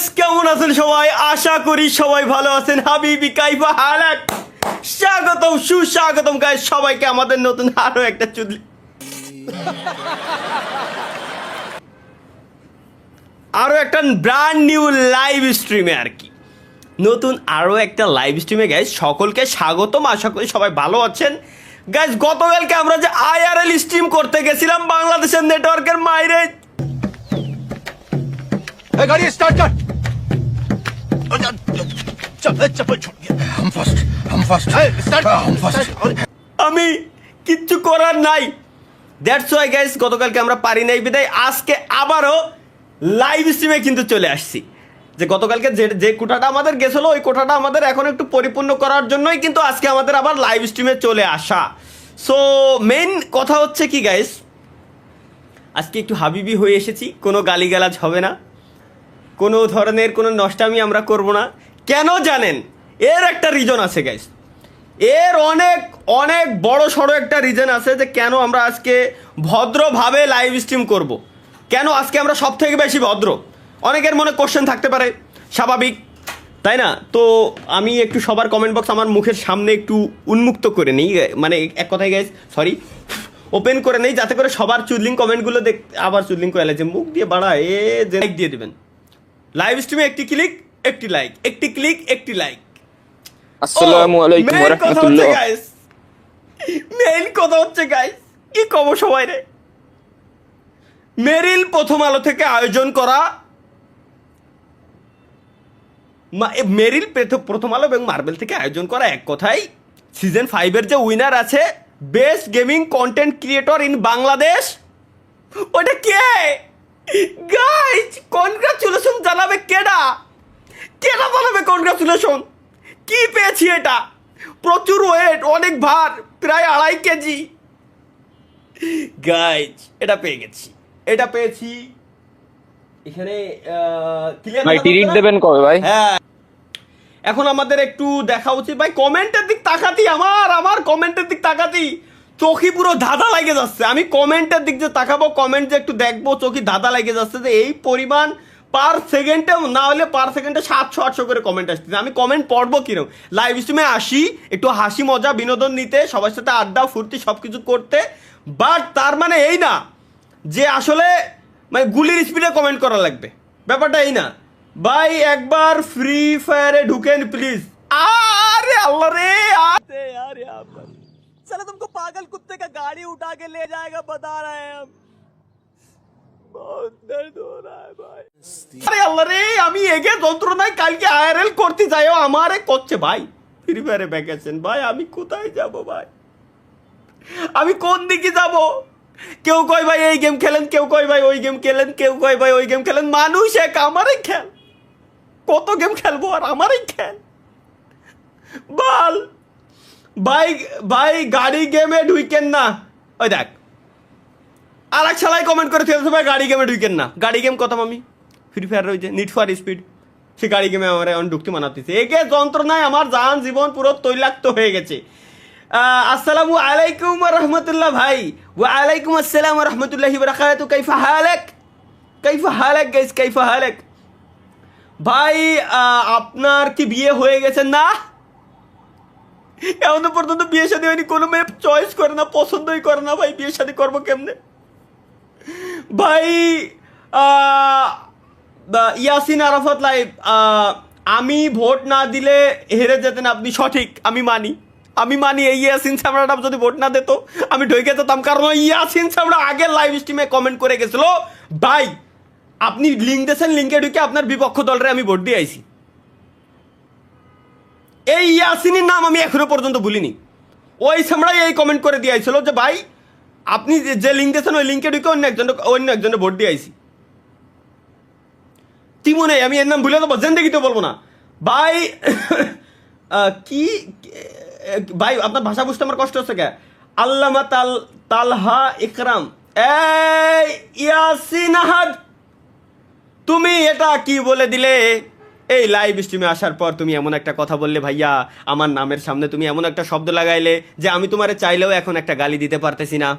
Guys কেমন আছেন সবাই? আশা করি সবাই ভালো আছেন। হাবিবি কাইফা হালাক, স্বাগতম সুস্বাগতম গাইস সবাইকে আমাদের নতুন আরো একটা চুদলি আরো একটা ব্র্যান্ড নিউ লাইভ স্ট্রিমে আর কি, নতুন আরো একটা লাইভ স্ট্রিমে গাইস সকলকে স্বাগতম। আশা করি সবাই ভালো আছেন গাইস। গতকালকে আমরা যে আইআরএল স্ট্রিম করতে গেছিলাম বাংলাদেশের নেটওয়ার্কের মাইরে, गाड़ी स्टार्ट कर। चप्पल छोड़ दिया। हम फर्स्ट स्टार्ट हम फर्स्ट। আমি কিচ্ছু করার নাই। দ্যাটস ওয়াই গাইস গতকালকে আমরা পারি নাই বিদায় আজকে আবারও লাইভ স্ট্রিমে কিন্তু চলে আসছি। যে গতকালকে যে কোঠাটা আমাদের গেছিলো ওই কোঠাটা আমাদের এখন একটু পরিপূর্ণ করার জন্যই কিন্তু আজকে আমাদের আবার লাইভ স্ট্রিমে চলে আসা। সো মেইন কথা হচ্ছে কি গাইস, আজকে একটু হাবিবি হয়ে এসেছি, কোনো গালিগালাজ হবে না, কোনো ধরনের কোনো নষ্টামি আমরা করব না। কেন জানেন? এর একটা রিজন আছে গাইস, এর অনেক অনেক বড় সড়ো একটা রিজন আছে যে কেন আমরা আজকে ভদ্রভাবে লাইভ স্ট্রিম করব। কেন আজকে আমরা সব থেকে বেশি ভদ্র? অনেকের মনে কোশ্চেন থাকতে পারে, স্বাভাবিক তাই না? তো আমি একটু সবার কমেন্ট বক্স আমার মুখের সামনে একটু উন্মুক্ত করে নিই, মানে এক কথায় গাইস সরি ওপেন করে নেই, যাতে করে সবার চুদলিং কমেন্টগুলো আবার চুদলিং করে এলে যে মুখ দিয়ে বাড়ায় এ যে লাইক দিয়ে দেবেন। লাইভ স্ট্রিমে একটি ক্লিক একটি লাইক, একটি ক্লিক একটি লাইক। আসসালামু আলাইকুম ওয়া রাহমাতুল্লাহ। মেইন কথা হচ্ছে গাইস, কি কব সবাই রে, মেরিল প্রথম আলো থেকে আয়োজন করা, মেরিল প্রথম আলো এবং মার্বেল থেকে আয়োজন করা এক কথায় সিজন 5-এর যে উইনার আছে best gaming content creator in Bangladesh, ওটা কে গাইস? কনগ্রাচুলেশন জানাবে কেডা জানাবে কনগ্রাচুলেশন? কি পেয়েছি এটা? প্রচুর ওয়েট, অনেক ভার, প্রায় 2.5 কেজি গাইস। এটা পেয়েছি এখানে ভাই টিরিট দেবেন কবে ভাই? হ্যাঁ, এখন আমাদের একটু দেখা উচিত ভাই। কমেন্টের দিক তাকাতি আমার কমেন্টের দিক তাকাতি চোখই পুরো ধাঁধা লাগে যাচ্ছে। আমি কমেন্টের দিক যে তাকাবো, কমেন্ট যে একটু দেখবো, চোখই ধাঁধা লাগে যাচ্ছে যে এই পরিমাণ পার সেকেন্ডে না হলে পার সেকেন্ডে 700-800 করে কমেন্ট আসতেছে। আমি কমেন্ট পড়বো কিরকম? লাইভ স্ট্রিমে আসি একটু হাসি মজা বিনোদন নিতে, সবার সাথে আড্ডা ফুর্তি সব কিছু করতে, বাট তার মানে এই না যে আসলে মানে গুলির স্পিডে কমেন্ট করা লাগবে, ব্যাপারটা এই না ভাই। একবার ফ্রি ফায়ারে ঢুকেন প্লিজ। আরে আল্লাহ রে, यार यहाँ पर चलो तुमको पागल कुत्ते का गाड़ी उठा के ले जाएगा, बता रहे हैं हम। बहुत दर्द हो रहा है भाई। আরে আল্লাহ রে, আমি এগে যন্ত্রণায় কালকে আইআরএল করতে যাইও আমারে করছে ভাই ফ্রি ফায়ারে ভ্যাকেশন। ভাই আমি কোথায় যাব ভাই? আমি কোন দিকে যাব? কেউ কয় ভাই এই গেম খেলেন, কেউ কয় ভাই ওই গেম খেলেন, কেউ কয় ভাই ওই গেম খেলেন। মানুষ এক, আমারই খেল, কত গেম খেলবো আর আমারই খেল বল ভাই গাড়ি গেমে ঢুকেন না। ওই দেখ আর এক শালাই কমেন্ট করে ফেলছে ভাই গাড়ি গেমে ঢুকেন না। গাড়ি গেম কথা আমি ফ্রি ফায়ার রয়েছে নিড ফর স্পিড, সে গাড়ি গেমে আমার এখন ঢুকতে মানাতেছে। একে যন্ত্রণায় আমার জান জীবন পুরো তৈলাক্ত হয়ে গেছে। আসসালামু আলাইকুম রহমতুল্লাহ ভাই। ওয়ালাইকুম আসসালাম রহমতুল্লাহি বারাকাতু। কাইফা হালাক গাইস, কাইফা হালাক ভাই? আপনার কি বিয়ে হয়ে গেছে? না, এখনো পর্যন্ত বিয়ে শাদী হয়নি। কোনো মেয়ে চয়েস করে না, পছন্দই করে না ভাই, বিয়ে শাদী করবো কেমনে ভাই? ইয়াসিন আরাফাত লাইভ, আমি ভোট না দিলে হেরে যেতেন আপনি, সঠিক। আমি মানি এই ইয়াসিন সামরাটা যদি ভোট না দিত আমি ঢুকে যেতাম, কারণ ইয়াসিন সামরা আগের লাইভ স্ট্রিমে কমেন্ট করে গেছিল ভাই আপনি লিঙ্ক দিয়েছেন, লিঙ্কে ঢুকে আপনার বিপক্ষ দলরে আমি ভোট দিয়ে আইছি। এই ইয়াসিনের নাম আমি এখনো পর্যন্ত ভুলিনি। ওই সামরাই এই কমেন্ট করে দিয়ে আইছিল যে ভাই আপনি যে লিঙ্ক দিয়েছেন ওই লিঙ্কে ঢুকে অন্য একজনের ভোট দিয়ে আইছি। তিমনে আমি এর নাম ভুলে দেবো, জিন্দেগিতে বলবো না ভাই। কি ভাই আপনার ভাষা বুঝতে আমার কষ্ট হচ্ছে কে? আল্লামা তালহা ইকরাম, এই ইয়াসিন আহাদ তুমি এটা কি বলে দিলে? এই লাইভ স্ট্রিমে আসার পর তুমি এমন একটা কথা বললে ভাইয়া, আমার নামের সামনে তুমি এমন একটা শব্দ লাগাইলে যে আমি তোমারে চাইলেও এখন একটা গালি দিতে পারতেছি না।